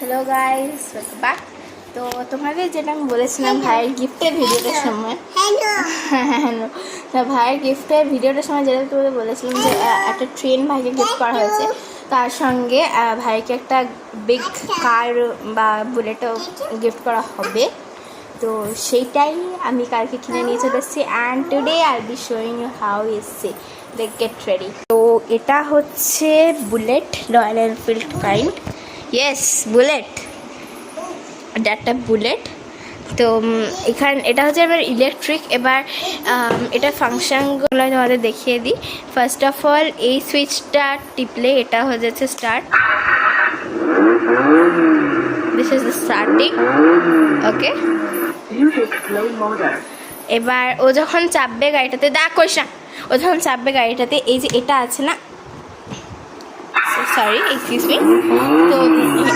Hello guys, welcome back. তো তোমাদের যেটা আমি বলেছিলাম ভাইয়ের গিফটের ভিডিওটার সময়, ভাইয়ের গিফটের ভিডিওটার সময় যেটা তোমাদের বলেছিলাম যে একটা ট্রেন ভাইকে গিফট করা হয়েছে, তার সঙ্গে ভাইকে একটা বিগ কার বা বুলেটও গিফট করা হবে। তো সেইটাই আমি কালকে কিনে নিয়ে চলে এসেছি। And today I be showing you how এসছে দে গেট রেডি। তো এটা হচ্ছে bullet, Royal Enfield kind. Yes, bullet, এটা একটা বুলেট। তো এটা হচ্ছে এবার ইলেকট্রিক। এবার এটা ফাংশনগুলো তোমাদের দেখিয়ে দিই। ফার্স্ট অফ অল এই সুইচটা টিপলে এটা হয়ে যাচ্ছে start. This is the starting. Okay, এবার ও যখন চাপবে গাড়িটাতে, ও যখন চাপবে গাড়িটাতে, এই যে এটা আছে না, সরি এক্সকিউজ মি, তো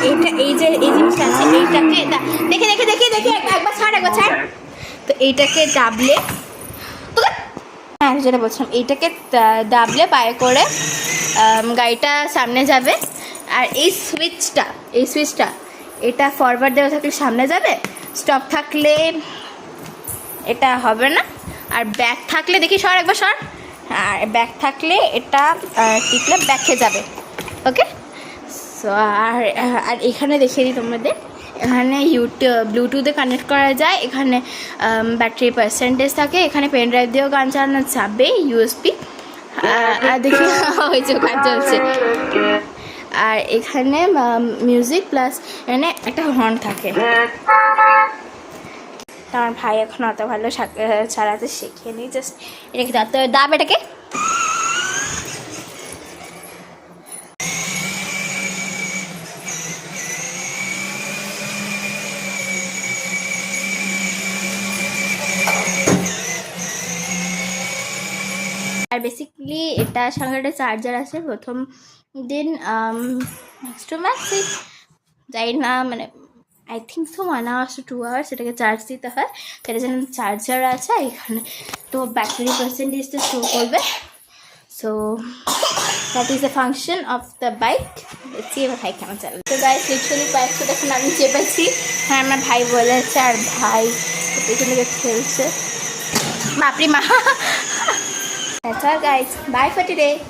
এইটা এই জিনিসটা আছে, এইটাকে দেখে একবার ছাড়। তো এইটাকে দাবলে, হ্যাঁ যেটা বলছিলাম, এইটাকে দাবলে পায়ে করে গাড়িটা সামনে যাবে। আর এই সুইচটা এটা ফরওয়ার্ড দেওয়া থাকলে সামনে যাবে, স্টপ থাকলে এটা হবে না, আর ব্যাক থাকলে একবার সর, আর ব্যাক থাকলে এটা টিপলে ব্যাকে যাবে। ওকে, সো আর এখানে দেখিয়ে দিই তোমাদের, এখানে ব্লুটুথে কানেক্ট করা যায়, এখানে ব্যাটারি পার্সেন্টেজ থাকে, এখানে পেন ড্রাইভ দিয়েও গান চালানো যাবে, ইউএসবি। আর দেখি ওই যে গান চলছে। আর এখানে মিউজিক প্লাস এখানে একটা হর্ন থাকে। আমার ভাই এখন অত ভালো চালাতে শেখেনি, জাস্ট এটাকে দাব এটাকে। আর বেসিক্যালি এটার সঙ্গে একটা চার্জার আছে। প্রথম দিন ম্যাক্স টু ম্যাক্স যাই না, মানে I think so 1 hours to 2 hours এটাকে চার্জ দিতে হয়। সেটা যেন চার্জার আছে এখানে, তো ব্যাটারি পার্সেন্টেজটা শো করবে। So that is the function of the bike. দেখছি এবার ভাই কেমন চালাবে। তো গাইস লিটারালি বাইকটা দেখুন আমি চেপেছি, হ্যাঁ আমার ভাই বলেছে, আর ভাই পেছনে খেলছে, বাপরি মা। That's all guys, bye for today.